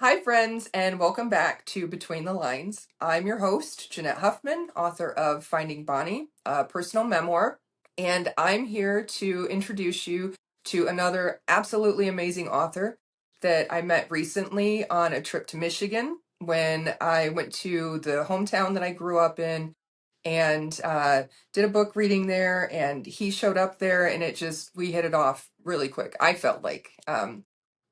Hi, friends, and welcome back to Between the Lines. I'm your host, Jeanette Huffman, author of Finding Bonnie, a personal memoir, and I'm here to introduce you to another absolutely amazing author that I met recently on a trip to Michigan when I went to the hometown that I grew up in and did a book reading there, and he showed up there, and we hit it off really quick, I felt like.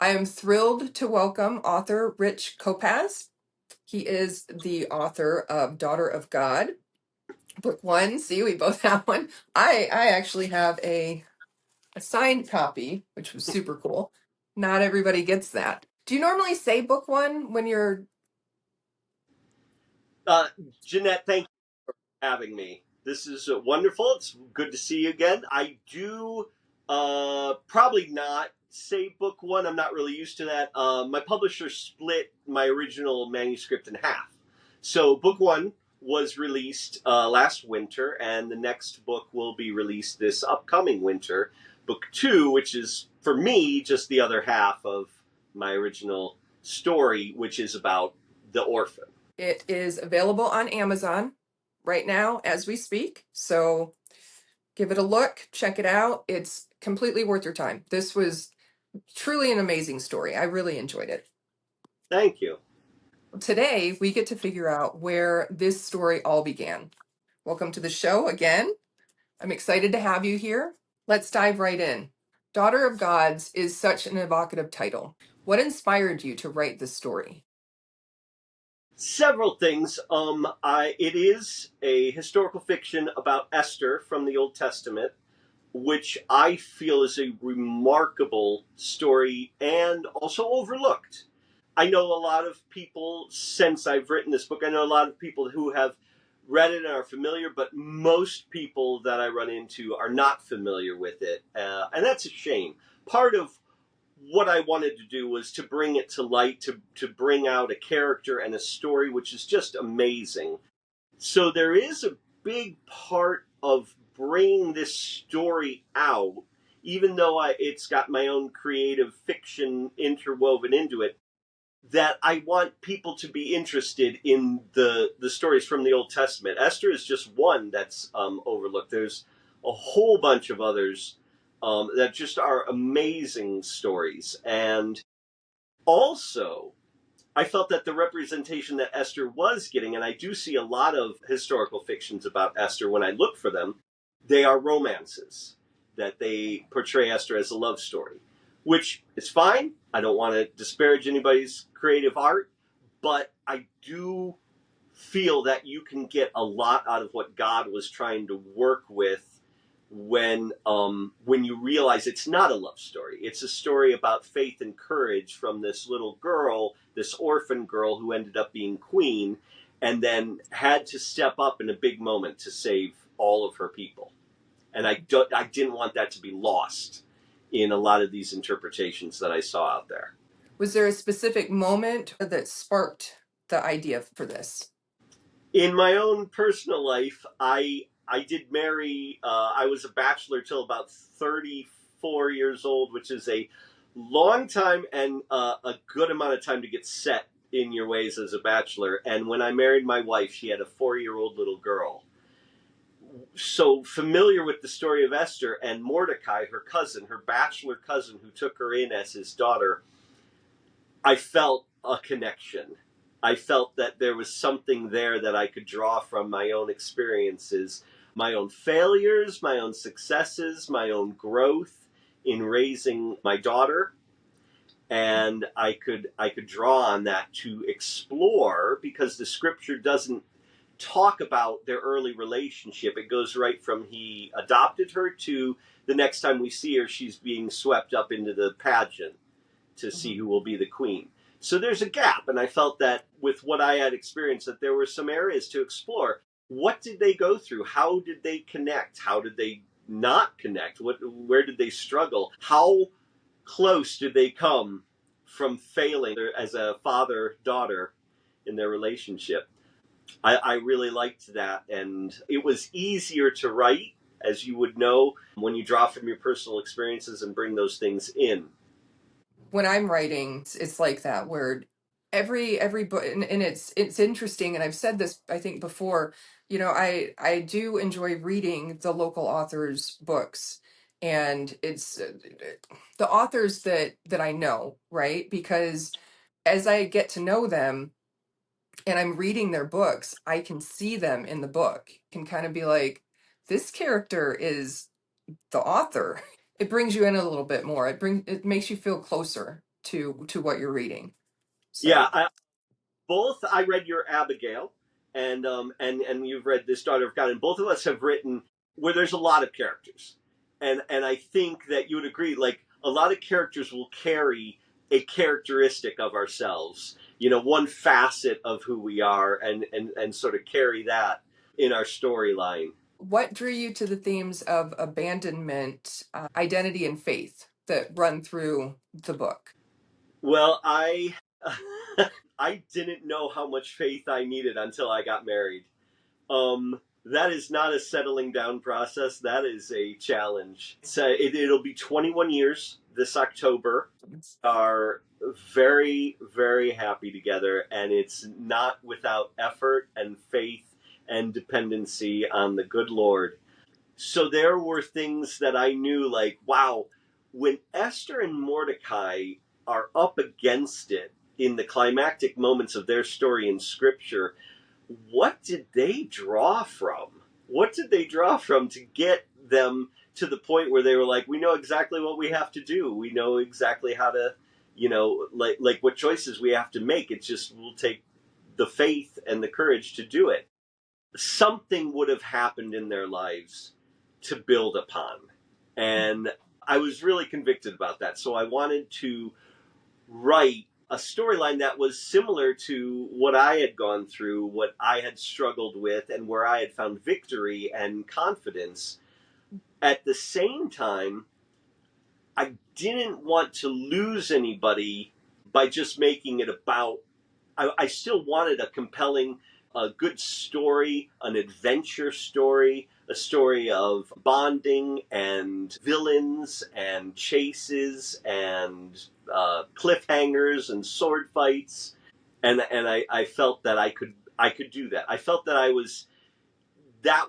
I am thrilled to welcome author Rich Kopacz. He is the author of Daughter of God, book one. See, we both have one. I actually have a signed copy, which was super cool. Not everybody gets that. Do you normally say book one when you're... Uh, Jeanette, thank you for having me. This is wonderful. It's good to see you again. I do probably not say book one. I'm not really used to that. My publisher split my original manuscript in half. So book one was released last winter, and the next book will be released this upcoming winter. Book two, which is, for me, just the other half of my original story, which is about the orphan. It is available on Amazon right now as we speak. So give it a look, check it out. It's completely worth your time. This was truly an amazing story. I really enjoyed it. Thank you. Today, we get to figure out where this story all began. Welcome to the show again. I'm excited to have you here. Let's dive right in. Daughter of Gods is such an evocative title. What inspired you to write this story? Several things. It is a historical fiction about Esther from the Old Testament, which I feel is a remarkable story and also overlooked. I know a lot of people, since I've written this book, I know a lot of people who have read it and are familiar, but most people that I run into are not familiar with it. And that's a shame. Part of what I wanted to do was to bring it to light, to bring out a character and a story which is just amazing. So there is a big part of bringing this story out, even though it's got my own creative fiction interwoven into it, that I want people to be interested in the stories from the Old Testament. Esther is just one that's overlooked. There's a whole bunch of others that just are amazing stories. And also, I felt that the representation that Esther was getting, and I do see a lot of historical fictions about Esther when I look for them, they are romances, that they portray Esther as a love story, which is fine. I don't want to disparage anybody's creative art, but I do feel that you can get a lot out of what God was trying to work with when you realize it's not a love story. It's a story about faith and courage from this little girl, this orphan girl who ended up being queen, and then had to step up in a big moment to save all of her people. And I didn't want that to be lost in a lot of these interpretations that I saw out there. Was there a specific moment that sparked the idea for this? In my own personal life, I did marry. I was a bachelor till about 34 years old, which is a long time and a good amount of time to get set in your ways as a bachelor. And when I married my wife, she had a 4-year-old little girl. So familiar with the story of Esther and Mordecai, her cousin, her bachelor cousin who took her in as his daughter, I felt a connection. I felt that there was something there that I could draw from my own experiences, my own failures, my own successes, my own growth in raising my daughter. And I could draw on that to explore, because the scripture doesn't talk about their early relationship. It goes right from he adopted her to the next time we see her, she's being swept up into the pageant to see who will be the queen. So there's a gap, and I felt that with what I had experienced, that there were some areas to explore. What did they go through? How did they connect? How did they not connect? Where did they struggle? How close did they come from failing as a father-daughter in their relationship? I really liked that, and it was easier to write, as you would know, when you draw from your personal experiences and bring those things in. When I'm writing, it's like that, where every book, and it's interesting, and I've said this I think before, I do enjoy reading the local authors books, and it's the authors that I know, right? Because as I get to know them and I'm reading their books, I can see them in the book, can kind of be like, this character is the author. It brings you in a little bit more. It makes you feel closer to what you're reading. Yeah, So both I read your Abigail, and you've read This Daughter of God, and both of us have written where there's a lot of characters, and I think that you would agree. Like a lot of characters will carry a characteristic of ourselves, one facet of who we are, and sort of carry that in our storyline. what drew you to the themes of abandonment, identity, and faith that run through the book? Well, I I didn't know how much faith I needed until I got married. That is not a settling down process. That is a challenge. So it'll be 21 years this October. Are very, very happy together, and it's not without effort and faith and dependency on the good Lord. So there were things that I knew, like, wow, when Esther and Mordecai are up against it in the climactic moments of their story in Scripture, what did they draw from? What did they draw from to get them to the point where they were like, we know exactly what we have to do. We know exactly how to, like what choices we have to make. It's just we'll take the faith and the courage to do it. Something would have happened in their lives to build upon. And I was really convicted about that. So I wanted to write a storyline that was similar to what I had gone through, what I had struggled with, and where I had found victory and confidence. At the same time, I didn't want to lose anybody by just making it about. I still wanted a compelling, a good story, an adventure story, a story of bonding and villains and chases and cliffhangers and sword fights, and I felt that I could do that. I felt that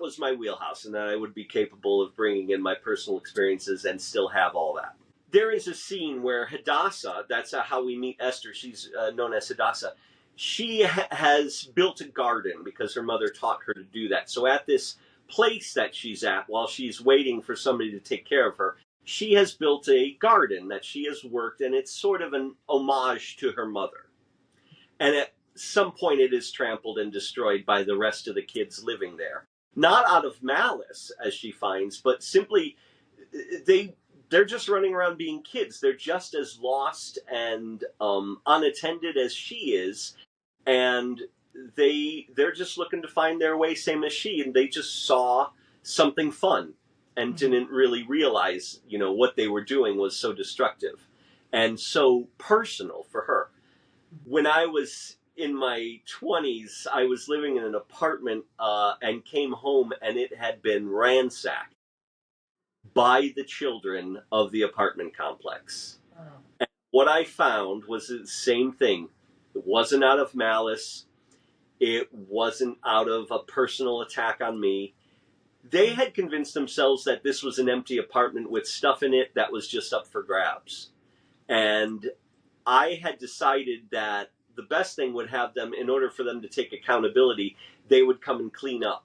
was my wheelhouse, and that I would be capable of bringing in my personal experiences and still have all that. There is a scene where Hadassah, that's how we meet Esther, she's known as Hadassah, she has built a garden because her mother taught her to do that. So at this place that she's at, while she's waiting for somebody to take care of her, she has built a garden that she has worked, and it's sort of an homage to her mother. And at some point it is trampled and destroyed by the rest of the kids living there. Not out of malice, as she finds, but simply they're just running around being kids. They're just as lost and unattended as she is, and they're just looking to find their way, same as she. And they just saw something fun and didn't really realize, what they were doing was so destructive and so personal for her. When I was in my 20s, I was living in an apartment and came home, and it had been ransacked by the children of the apartment complex. Oh. And what I found was the same thing. It wasn't out of malice. It wasn't out of a personal attack on me. They had convinced themselves that this was an empty apartment with stuff in it that was just up for grabs. And I had decided that the best thing would have them, in order for them to take accountability, they would come and clean up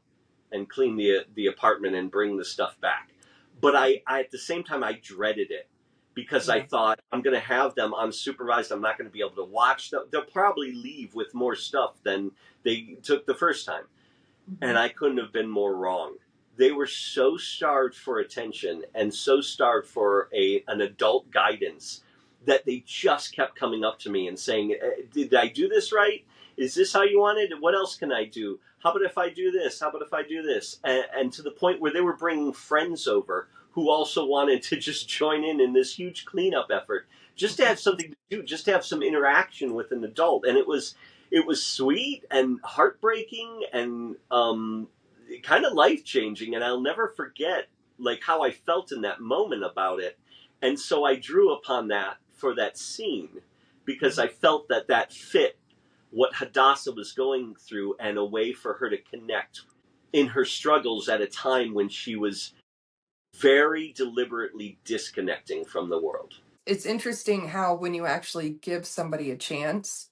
and clean the apartment and bring the stuff back. But I at the same time, I dreaded it because I thought, I'm going to have them unsupervised. I'm not going to be able to watch them. They'll probably leave with more stuff than they took the first time. Mm-hmm. And I couldn't have been more wrong. They were so starved for attention and so starved for an adult guidance that they just kept coming up to me and saying, did I do this right? Is this how you want it? What else can I do? How about if I do this? How about if I do this? And to the point where they were bringing friends over who also wanted to just join in this huge cleanup effort, just to have something to do, just to have some interaction with an adult. And it was sweet and heartbreaking and kind of life-changing. And I'll never forget like how I felt in that moment about it. And so I drew upon that for that scene because I felt that fit what Hadassah was going through and a way for her to connect in her struggles at a time when she was very deliberately disconnecting from the world. It's interesting how when you actually give somebody a chance,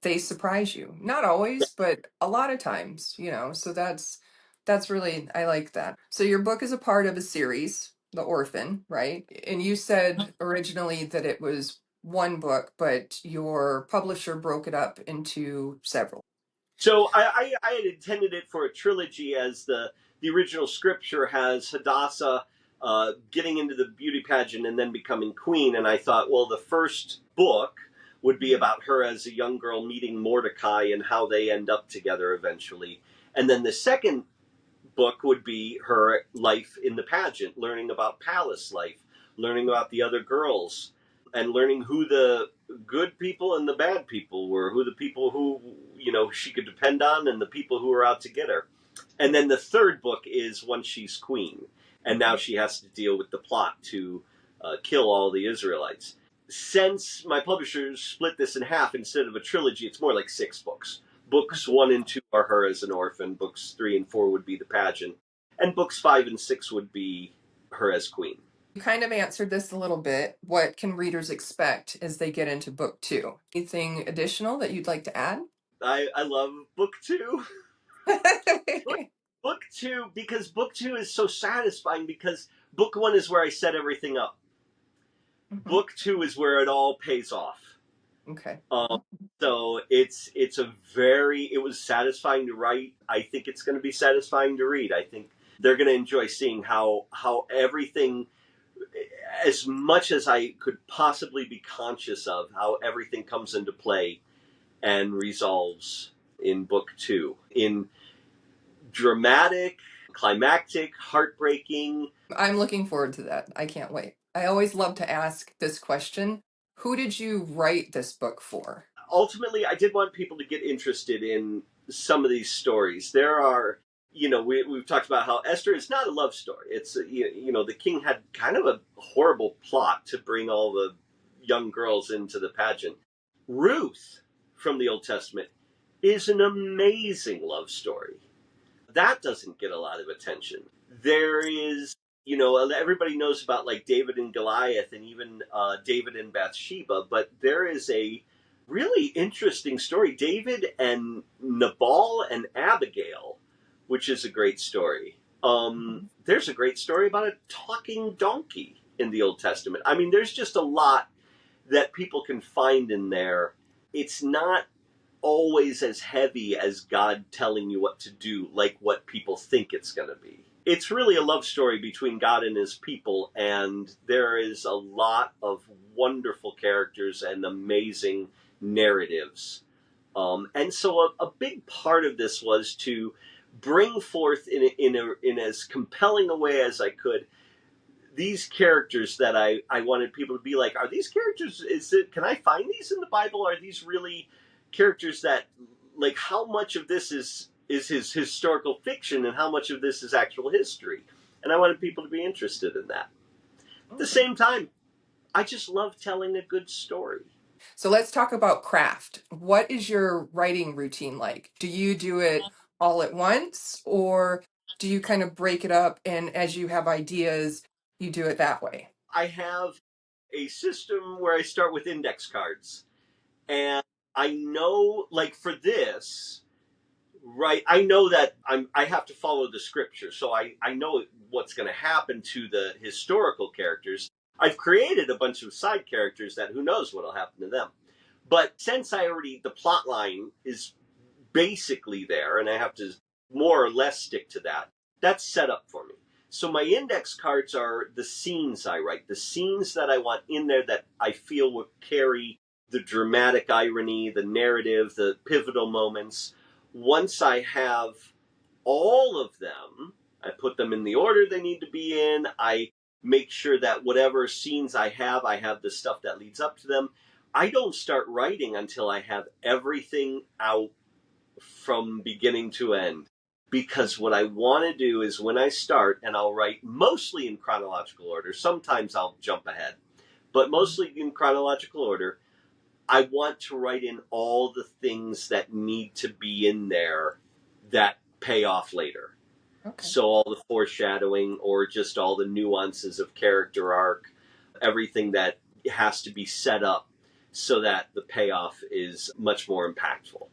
they surprise you. Not always, but a lot of times, So that's really, I like that. So your book is a part of a series, The Orphan, right? And you said originally that it was one book, but your publisher broke it up into several. So I had intended it for a trilogy, as the original scripture has Hadassah getting into the beauty pageant and then becoming queen. And I thought, well, the first book would be about her as a young girl meeting Mordecai and how they end up together eventually. And then the second book would be her life in the pageant, learning about palace life, learning about the other girls, and learning who the good people and the bad people were, who the people who, she could depend on, and the people who were out to get her. And then the third book is once she's queen, and now she has to deal with the plot to kill all the Israelites. Since my publishers split this in half instead of a trilogy, it's more like 6 books. Books 1 and 2 are her as an orphan. Books 3 and 4 would be the pageant. And books 5 and 6 would be her as queen. You kind of answered this a little bit. What can readers expect as they get into book 2? Anything additional that you'd like to add? I love book 2. book 2, because book 2 is so satisfying, because book 1 is where I set everything up. Mm-hmm. Book 2 is where it all pays off. Okay. So it was satisfying to write. I think it's going to be satisfying to read. I think they're going to enjoy seeing how everything, as much as I could possibly be conscious of, how everything comes into play and resolves in book 2. In dramatic, climactic, heartbreaking. I'm looking forward to that. I can't wait. I always love to ask this question. Who did you write this book for? Ultimately, I did want people to get interested in some of these stories. There are, we've talked about how Esther is not a love story. It's, the king had kind of a horrible plot to bring all the young girls into the pageant. Ruth from the Old Testament is an amazing love story. That doesn't get a lot of attention. There is, everybody knows about like David and Goliath, and even David and Bathsheba, but there is a really interesting story, David and Nabal and Abigail, which is a great story. There's a great story about a talking donkey in the Old Testament. I mean, there's just a lot that people can find in there. It's not always as heavy as God telling you what to do, like what people think it's going to be. It's really a love story between God and his people, and there is a lot of wonderful characters and amazing narratives. And so a big part of this was to bring forth in as compelling a way as I could these characters that I wanted people to be like, are these characters, can I find these in the Bible? Are these really characters that, like, how much of this is his historical fiction and how much of this is actual history? And I wanted people to be interested in that. At the same time, I just love telling a good story. So let's talk about craft. What is your writing routine like? Do you do it all at once, or do you kind of break it up, and as you have ideas, you do it that way? I have a system where I start with index cards. And I know, like for this, right, I know that I have to follow the scripture. So I know what's going to happen to the historical characters. I've created a bunch of side characters that who knows what will happen to them. But since the plot line is basically there, and I have to more or less stick to that, that's set up for me. So my index cards are the scenes I write, the scenes that I want in there that I feel will carry the dramatic irony, the narrative, the pivotal moments. Once I have all of them, I put them in the order they need to be in. I make sure that whatever scenes I have the stuff that leads up to them. I don't start writing until I have everything out from beginning to end. Because what I want to do is when I start, and I'll write mostly in chronological order, sometimes I'll jump ahead, but mostly in chronological order, I want to write in all the things that need to be in there that pay off later. Okay. So all the foreshadowing or just all the nuances of character arc, everything that has to be set up so that the payoff is much more impactful.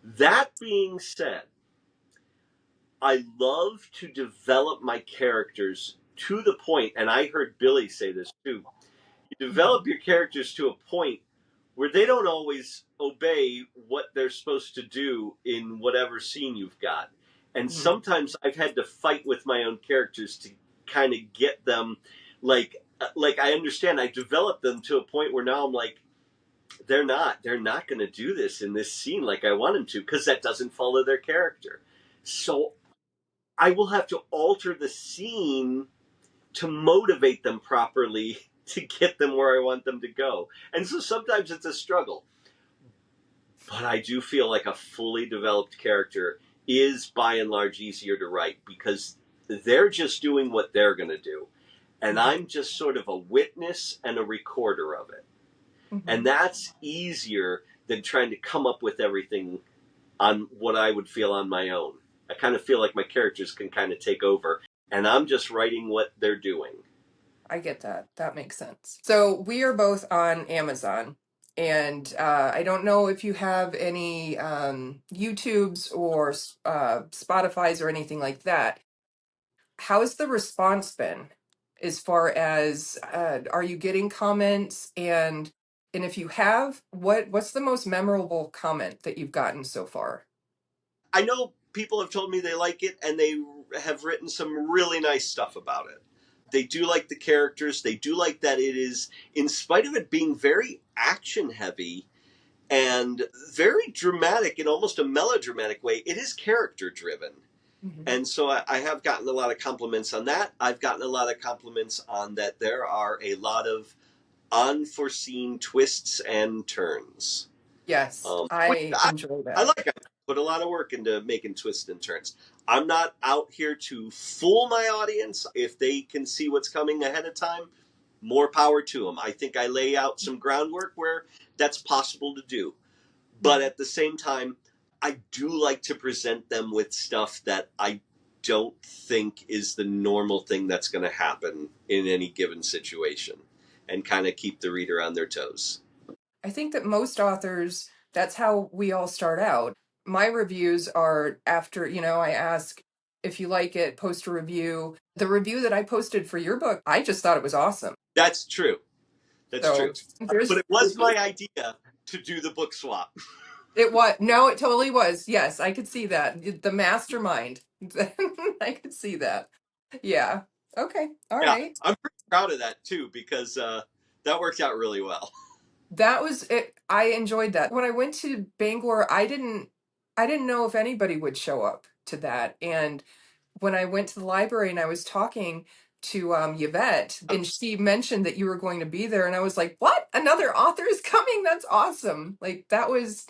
That being said, I love to develop my characters to the point, and I heard Billy say this too. You develop Mhm. your characters to a point where they don't always obey what they're supposed to do in whatever scene you've got. And Mhm. sometimes I've had to fight with my own characters to kind of get them like I understand I developed them to a point where now I'm like they're not going to do this in this scene like I want them to because that doesn't follow their character. So I will have to alter the scene to motivate them properly to get them where I want them to go. And so sometimes it's a struggle. But I do feel like a fully developed character is by and large easier to write because they're just doing what they're going to do. And Mhm. I'm just sort of a witness and a recorder of it. And Mhm. that's easier than trying to come up with everything on what I would feel on my own. I kind of feel like my characters can kind of take over and I'm just writing what they're doing. I get that. That makes sense. So we are both on Amazon, and I don't know if you have any YouTubes or Spotify's or anything like that. How's the response been as far as are you getting comments and if you have, what's the most memorable comment that you've gotten so far? I know people have told me they like it and they have written some really nice stuff about it. They do like the characters. They do like that it is, in spite of it being very action heavy and very dramatic in almost a melodramatic way, it is character driven. Mhm. And so I have gotten a lot of compliments on that. I've gotten a lot of compliments on that there are a lot of unforeseen twists and turns. Yes, Which I enjoy I that. like. I put a lot of work into making twists and turns. I'm not out here to fool my audience. If they can see what's coming ahead of time, more power to them. I think I lay out some groundwork where that's possible to do. But Mhm. at the same time, I do like to present them with stuff that I don't think is the normal thing that's going to happen in any given situation and kind of keep the reader on their toes. I think that most authors, that's how we all start out. My reviews are after, I ask if you like it, post a review. The review that I posted for your book, I just thought it was awesome. That's true. That's So true. But there's it was my idea to do the book swap. it was no, it totally was. Yes, I could see that. The mastermind. I could see that. Yeah. Okay. All Yeah, right. I'm pretty proud of that too because that worked out really well. That was it. I enjoyed that. When I went to Bangor, I didn't know if anybody would show up to that. And when I went to the library and I was talking to Yvette, and she mentioned that you were going to be there, and I was like, "What? Another author is coming? That's awesome!" Like that was.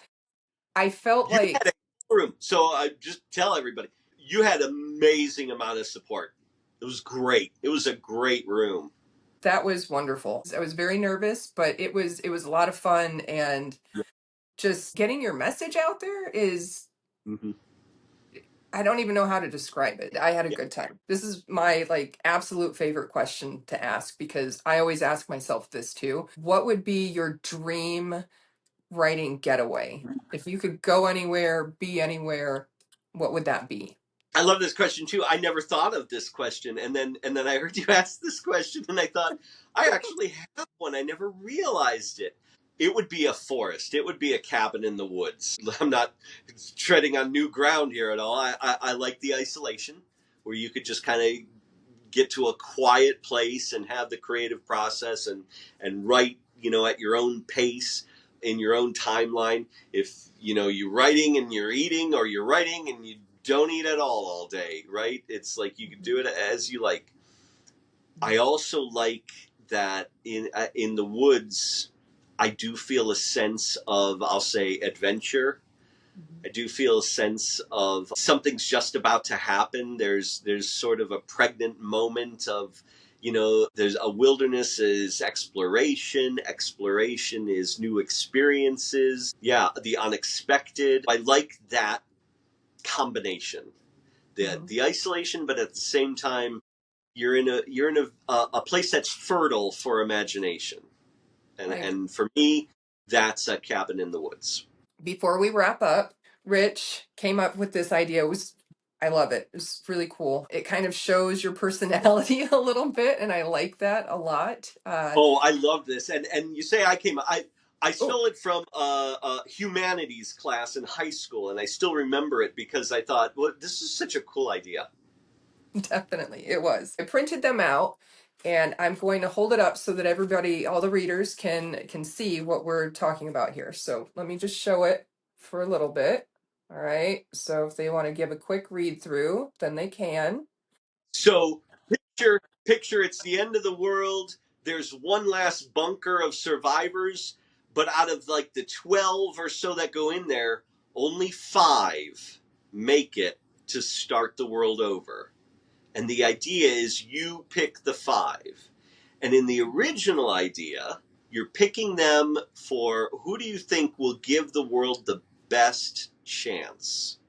I felt You like had a room, so I just tell everybody you had amazing amount of support. It was great. It was a great room. that was wonderful. I was very nervous, but it was a lot of fun, and just getting your message out there is Mm-hmm. I don't even know how to describe it. I had a Yeah. good time. This is my like absolute favorite question to ask because I always ask myself this too. What would be your dream writing getaway? If you could go anywhere, be anywhere, what would that be? I love this question too. I never thought of this question, and then I heard you ask this question, and I thought I actually have one. I never realized it. It would be a forest. It would be a cabin in the woods. I'm not treading on new ground here at all. I like the isolation where you could just kind of get to a quiet place and have the creative process and write at your own pace in your own timeline. If you're writing and you're eating, or you're writing and you don't eat at all day, right? It's like you can do it as you like. I also like that in the woods I do feel a sense of, I'll say, adventure. I do feel a sense of something's just about to happen. There's sort of a pregnant moment of, There's a wilderness is exploration, exploration is new experiences. Yeah, the unexpected. I like that combination. Mhm. The isolation, but at the same time, you're in a place that's fertile for imagination. And I and for me, that's a cabin in the woods. Before we wrap up, Rich came up with this idea. I love it. It's really cool. It kind of shows your personality a little bit, and I like that a lot. Oh, I love this. And you say I Oh, stole it from a humanities class in high school, and I still remember it because I thought, well, this is such a cool idea. definitely, it was. I printed them out, and I'm going to hold it up so that everybody, all the readers, can see what we're talking about here. So let me just show it for a little bit. All right. So if they want to give a quick read through, then they can. So picture it's the end of the world. There's one last bunker of survivors, but out of like the 12 or so that go in there, only 5 make it to start the world over. And the idea is you pick the 5. And in the original idea, you're picking them for who do you think will give the world the best chance?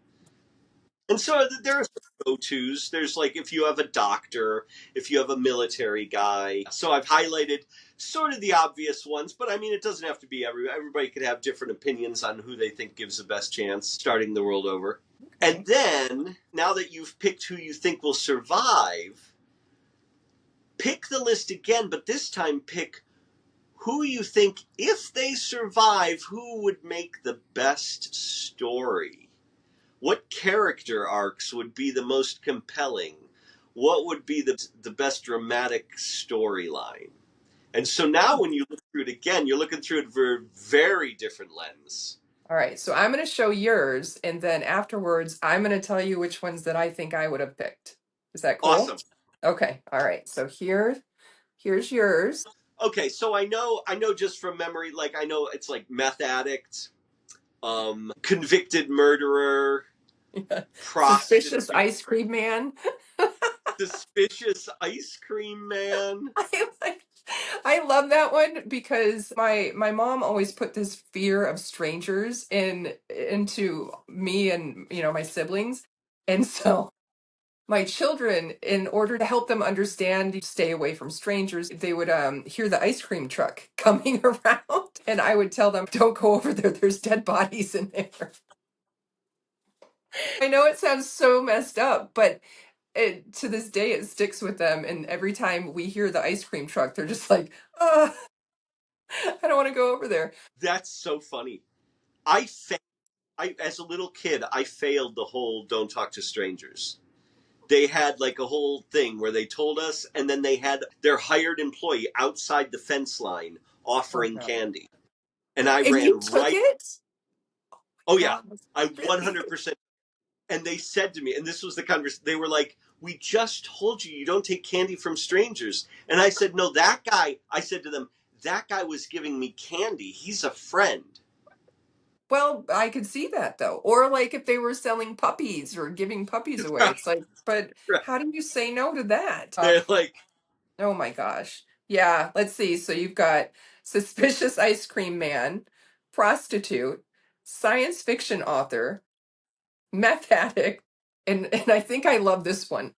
And so there are go-tos. There's like if you have a doctor, if you have a military guy. So I've highlighted sort of the obvious ones, but I mean it doesn't have to be everybody could have different opinions on who they think gives the best chance starting the world over. And Okay. then now that you've picked who you think will survive, pick the list again, but this time pick who you think if they survive, who would make the best story. What character arcs would be the most compelling? What would be the best dramatic storyline? And so now when you look through it again, you're looking through it through a very different lens. All right, so I'm going to show yours, and then afterwards, I'm going to tell you which ones that I think I would have picked. Is that cool? Awesome. Okay, all right. So here's yours. Okay, so I know just from memory, like I know it's like meth addict, convicted murderer, Suspicious prostitute, ice cream man. suspicious ice cream man. I like I love that one because my mom always put this fear of strangers into me and my siblings. And so my children, in order to help them understand, stay away from strangers, they would hear the ice cream truck coming around, and I would tell them, "Don't go over there. There's dead bodies in there." I know it sounds so messed up, but to this day it sticks with them. And every time we hear the ice cream truck, they're just like, "Oh, I don't want to go over there." That's so funny. I fa- I as a little kid, I failed the whole don't talk to strangers. They had like a whole thing where they told us, and then they had their hired employee outside the fence line Oh offering no! candy, and I And you ran took right. it? Oh yeah, God, I really? 100%. And they said to me, and this was the conversation. They were like, "We just told you don't take candy from strangers." And I said, "No, that guy." I said to them, "That guy was giving me candy. He's a friend." Well, I could see that though. Or like if they were selling puppies or giving puppies away, it's like, but how do you say no to that? They're like, Oh my gosh. Yeah, let's see. So you've got suspicious ice cream man, prostitute, science fiction author, meth addict, and I think I love this one.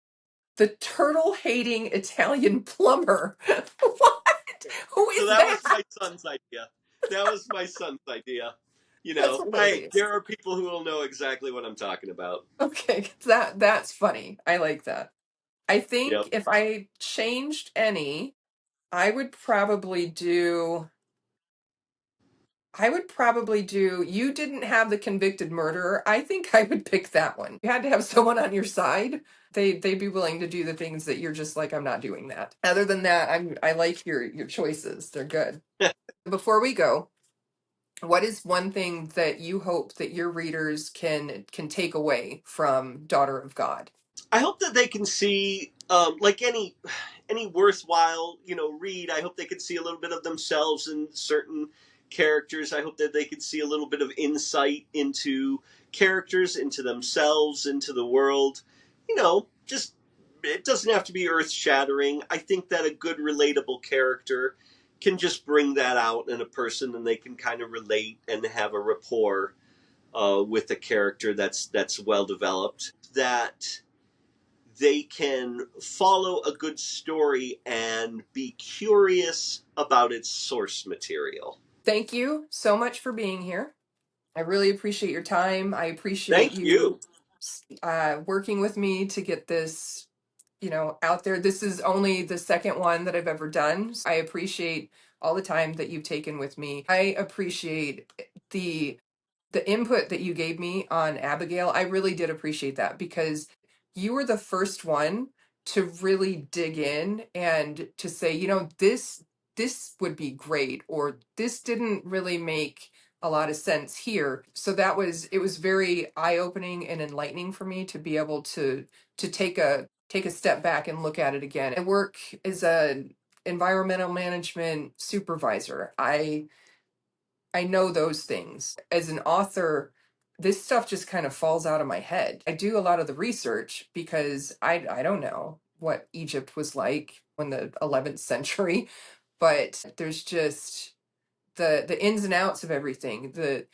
The turtle hating Italian plumber. What? Who so is that was that? my son's idea. That was my son's idea. That's Hey, hilarious. there are people who will know exactly what I'm talking about. Okay, that's funny. I like that. I Yep. think if I changed any, I would probably do you didn't have the convicted murderer. I think I would pick that one. You had to have someone on your side. They'd be willing to do the things that you're just like, I'm not doing that. Other than that, I like your choices. They're good. Before we go, what is one thing that you hope that your readers can take away from Daughter of God? I hope that they can see, like any worthwhile, read. I hope they can see a little bit of themselves in certain characters. I hope that they can see a little bit of insight into characters, into themselves, into the world. Just it doesn't have to be earth shattering. I think that a good relatable character can just bring that out in a person, and they can kind of relate and have a rapport with a character that's well developed. That they can follow a good story and be curious about its source material. Thank you so much for being here. I really appreciate your time. I appreciate Thank you you. working with me to get this, out there. This is only the second one that I've ever done. I appreciate all the time that you've taken with me. I appreciate the input that you gave me on Abigail. I really did appreciate that because you were the first one to really dig in and to say, this would be great, or this didn't really make a lot of sense here. So it was very eye-opening and enlightening for me to be able to take a step back and look at it again. I work as a environmental management supervisor. I know those things. As an author, this stuff just kind of falls out of my head. I do a lot of the research because I don't know what Egypt was like in the 11th century, but there's just the ins and outs of everything, the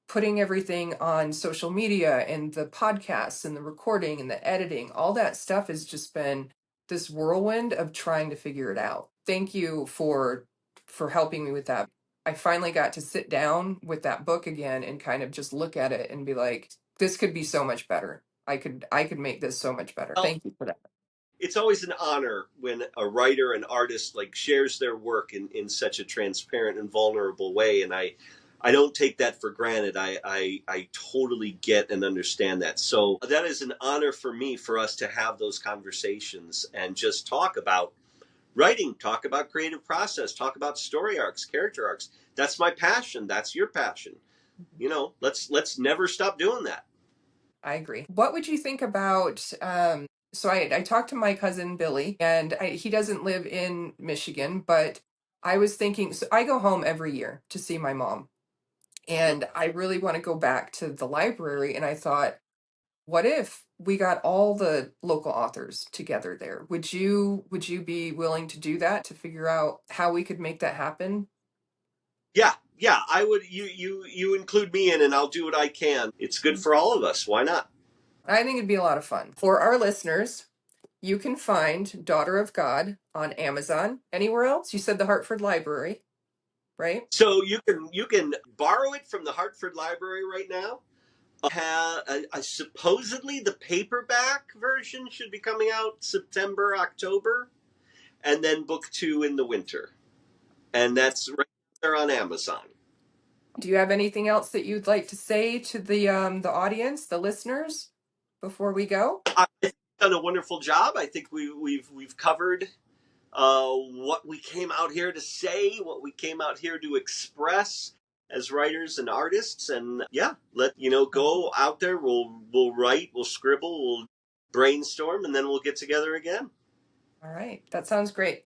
putting everything on social media and the podcasts and the recording and the editing, all that stuff has just been this whirlwind of trying to figure it out. Thank you for helping me with that. I finally got to sit down with that book again and kind of just look at it and be like, this could be so much better. I could make this so much better. Well, Thank you for that. it's always an honor when a writer, an artist, like shares their work in such a transparent and vulnerable way, and I don't take that for granted. I totally get and understand that. So that is an honor for me, for us to have those conversations and just talk about writing, talk about creative process, talk about story arcs, character arcs. That's my passion. That's your passion. Let's never stop doing that. I agree. What would you think about? So I talked to my cousin Billy, and he doesn't live in Michigan, but I was thinking, so I go home every year to see my mom, and I really want to go back to the library. And I thought, what if we got all the local authors together there? Would you be willing to do that, to figure out how we could make that happen? Yeah, yeah. I would. You include me in, and I'll do what I can. It's good for all of us. Why not? I think it'd be a lot of fun. For our listeners, you can find Daughter of God on Amazon. Anywhere else? You said the Hartford Library, right? So you can borrow it from the Hartford Library right now. Supposedly the paperback version should be coming out September, October, and then book two in the winter, and that's right there on Amazon. Do you have anything else that you'd like to say to the audience, the listeners, before we go? I think we've done a wonderful job. I think we've covered what we came out here to say, what we came out here to express as writers and artists. And yeah, go out there. We'll write, we'll scribble, we'll brainstorm, and then we'll get together again. All right, that sounds great.